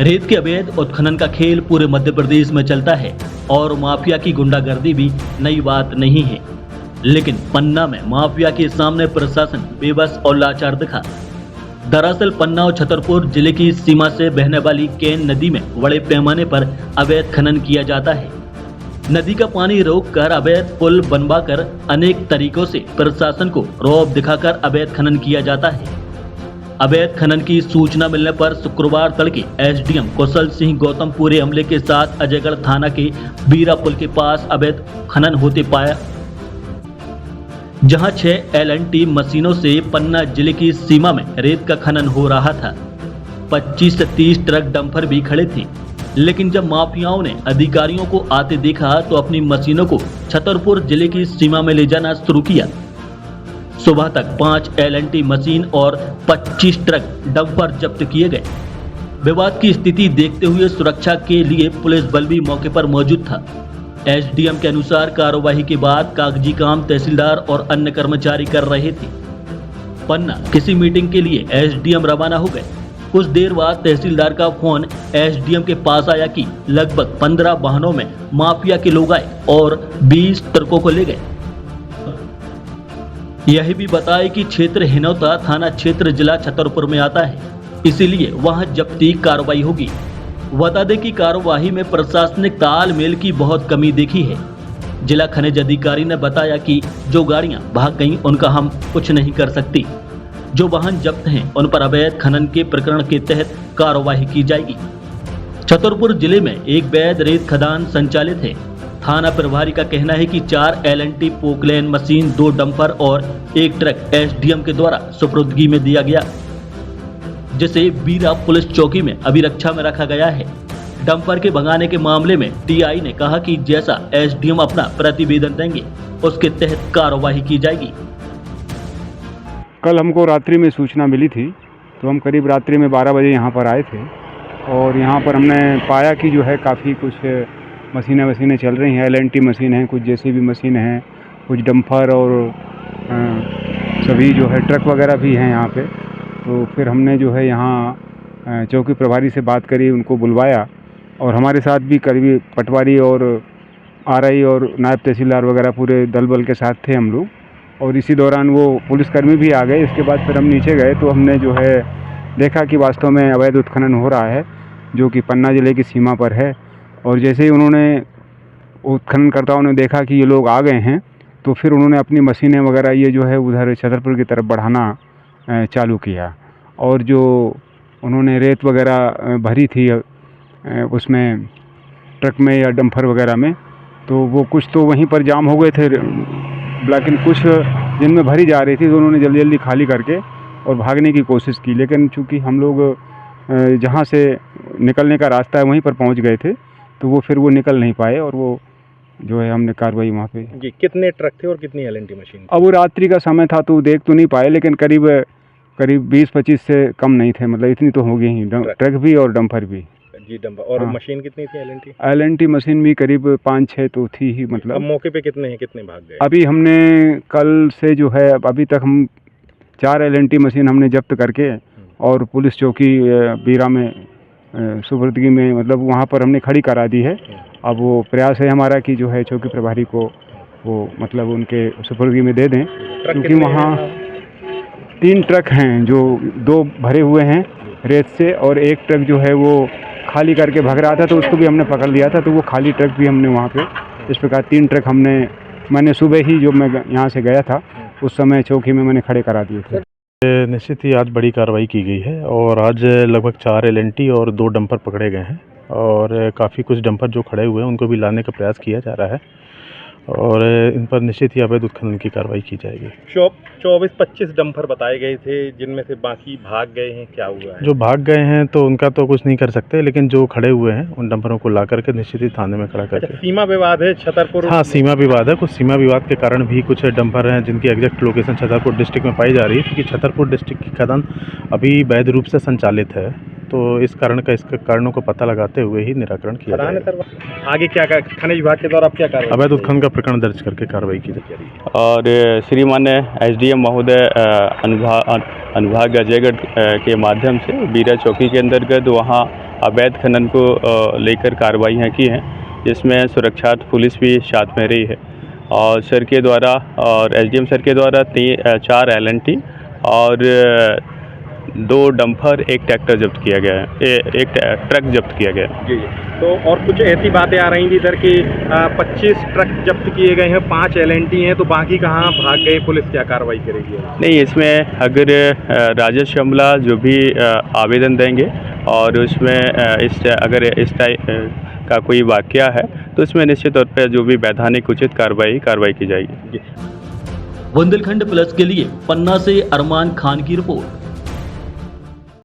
रेत के अवैध उत्खनन का खेल पूरे मध्य प्रदेश में चलता है और माफिया की गुंडागर्दी भी नई बात नहीं है। लेकिन पन्ना में माफिया के सामने प्रशासन बेबस और लाचार दिखा। दरअसल पन्ना और छतरपुर जिले की सीमा से बहने वाली केन नदी में बड़े पैमाने पर अवैध खनन किया जाता है। नदी का पानी रोककर अवैध पुल बनवाकर अनेक तरीकों से प्रशासन को रौब दिखाकर अवैध खनन किया जाता है। अवैध खनन की सूचना मिलने पर शुक्रवार तड़के एसडीएम कौशल सिंह गौतम पूरे अमले के साथ अजयगढ़ थाना के बीरा पुल के पास अवैध खनन होते पाया, जहां 6 LNT मशीनों से पन्ना जिले की सीमा में रेत का खनन हो रहा था। 25 से 30 ट्रक डंपर भी खड़े थे। लेकिन जब माफियाओं ने अधिकारियों को आते देखा तो अपनी मशीनों को छतरपुर जिले की सीमा में ले जाना शुरू किया। सुबह तक 5 LNT मशीन और 25 ट्रक डंपर जब्त किए गए। विवाद की स्थिति देखते हुए सुरक्षा के लिए पुलिस बल भी मौके पर मौजूद था। एसडीएम के अनुसार कार्यवाही के बाद कागजी काम तहसीलदार और अन्य कर्मचारी कर रहे थे। पन्ना किसी मीटिंग के लिए एसडीएम रवाना हो गए। कुछ देर बाद तहसीलदार का फोन एसडीएम के पास आया कि लगभग 15 वाहनों में माफिया के लोग आए और 20 ट्रकों को ले गए। यह भी बताया कि क्षेत्र हिनौता थाना क्षेत्र जिला छतरपुर में आता है, इसीलिए वहां जब्ती कार्रवाई होगी। बता दें कि कार्यवाही में प्रशासनिक तालमेल की बहुत कमी देखी है। जिला खनिज अधिकारी ने बताया कि जो गाड़ियां भाग गईं उनका हम कुछ नहीं कर सकती। जो वाहन जब्त हैं उन पर अवैध खनन के प्रकरण के तहत कार्यवाही की जाएगी। छतरपुर जिले में एक वैध रेत खदान संचालित है। थाना प्रभारी का कहना है कि 4 LNT पोकलैन मशीन, 2 डंपर और 1 ट्रक एसडीएम के द्वारा सुपुर्दगी में दिया गया, जिसे बीरा पुलिस चौकी में अभिरक्षा में रखा गया है। डंपर के भगाने के मामले में टीआई ने कहा कि जैसा एसडीएम अपना प्रतिवेदन देंगे उसके तहत कार्यवाही की जाएगी। कल हमको रात्रि में सूचना मिली थी, तो हम करीब रात्रि में 12 बजे यहाँ पर आए थे और यहाँ पर हमने पाया कि जो है काफ़ी कुछ मशीनें चल रही हैं। LNT मशीन हैं, कुछ JCB मशीन हैं, कुछ डंपर और सभी जो है ट्रक वगैरह भी हैं यहाँ पे। तो फिर हमने जो है यहाँ चौकी प्रभारी से बात करी, उनको बुलवाया और हमारे साथ भी करीबी पटवारी और RI और नायब तहसीलदार वगैरह पूरे दल बल के साथ थे हम लोग। और इसी दौरान वो पुलिसकर्मी भी आ गए। इसके बाद फिर हम नीचे गए तो हमने जो है देखा कि वास्तव में अवैध उत्खनन हो रहा है, जो कि पन्ना ज़िले की सीमा पर है। और जैसे ही उन्होंने उत्खननकर्ताओं ने देखा कि ये लोग आ गए हैं, तो फिर उन्होंने अपनी मशीनें वगैरह ये जो है उधर छतरपुर की तरफ बढ़ाना चालू किया। और जो उन्होंने रेत वगैरह भरी थी उसमें ट्रक में या डंपर वगैरह में, तो वो कुछ तो वहीं पर जाम हो गए थे, लेकिन कुछ जिनमें भरी जा रही थी तो उन्होंने जल्दी जल्दी खाली करके और भागने की कोशिश की। लेकिन चूँकि हम लोग जहाँ से निकलने का रास्ता है वहीं पर पहुँच गए थे, तो वो फिर वो निकल नहीं पाए और वो जो है हमने कार्रवाई वहाँ पे। जी, कितने ट्रक थे और कितनी LNT मशीन? अब वो रात्रि का समय था तो देख तो नहीं पाए, लेकिन करीब 20-25 से कम नहीं थे, मतलब इतनी तो होगी ही, ट्रक भी और डंपर भी। जी, डंपर और हाँ। मशीन कितनी थी LNT? LNT मशीन भी करीब 5-6 तो थी ही। मतलब अब मौके पे कितने हैं, कितने भाग गए? अभी हमने कल से जो है अभी तक हम 4 LNT मशीन हमने जब्त करके और पुलिस चौकी बीरा में सुपुर्दगी में, मतलब वहाँ पर हमने खड़ी करा दी है। अब वो प्रयास है हमारा कि जो है चौकी प्रभारी को वो मतलब उनके सुपुर्दगी में दे दें, क्योंकि वहाँ 3 ट्रक हैं जो 2 भरे हुए हैं रेत से और 1 ट्रक जो है वो खाली करके भाग रहा था, तो उसको भी हमने पकड़ लिया था। तो वो खाली ट्रक भी हमने वहाँ पे इस प्रकार 3 ट्रक मैंने सुबह ही जो मैं यहाँ से गया था उस समय चौकी में मैंने खड़े करा दिए थे। निश्चित ही आज बड़ी कार्रवाई की गई है और आज लगभग 4 LNT और 2 डंपर पकड़े गए हैं और काफ़ी कुछ डंपर जो खड़े हुए हैं उनको भी लाने का प्रयास किया जा रहा है और इन पर निश्चित ही अवैध उत्खनन की कार्रवाई की जाएगी। 24-25 डंपर बताए गए थे, जिनमें से बाकी भाग गए हैं, क्या हुआ है? जो भाग गए हैं तो उनका तो कुछ नहीं कर सकते, लेकिन जो खड़े हुए हैं उन डंपरों को ला करके निश्चित ही थाने में खड़ा करके। सीमा विवाद है छतरपुर? हाँ, सीमा विवाद है। कुछ सीमा विवाद के कारण भी कुछ डंपर हैं जिनकी एग्जैक्ट लोकेशन छतरपुर डिस्ट्रिक्ट में पाई जा रही है, क्योंकि छतरपुर डिस्ट्रिक्ट की खदान अभी वैध रूप से संचालित है। तो इस कारणों को पता लगाते हुए ही निराकरण किया जाएगा। आगे क्या खनिज विभाग के द्वारा आप क्या कार्रवाई? अवैध उत्खनन का प्रकरण दर्ज करके कार्रवाई की जाएगी। और श्रीमान एसडीएम महोदय अनुभाग अजयगढ़ के माध्यम से बीरा चौकी के अंतर्गत वहाँ अवैध खनन को लेकर कार्रवाइयाँ की हैं, जिसमें सुरक्षा पुलिस भी साथ में रही है और सर के द्वारा और एसडीएम सर के द्वारा 4 LNT और 2 डंपर, एक ट्रैक्टर जब्त किया गया है, एक ट्रक जब्त किया गया है। जी तो और कुछ ऐसी बातें आ रही थी इधर कि 25 ट्रक जब्त किए गए हैं, 5 LNT हैं, तो बाकी कहाँ भाग गए, पुलिस क्या कार्रवाई करेगी? नहीं, इसमें अगर राजेश अमला जो भी आवेदन देंगे और उसमें अगर इस टाइप का कोई वाकया है तो इसमें निश्चित तौर पर जो भी वैधानिक उचित कार्रवाई की जाएगी। बुंदेलखंड प्लस के लिए पन्ना से अरमान खान की रिपोर्ट।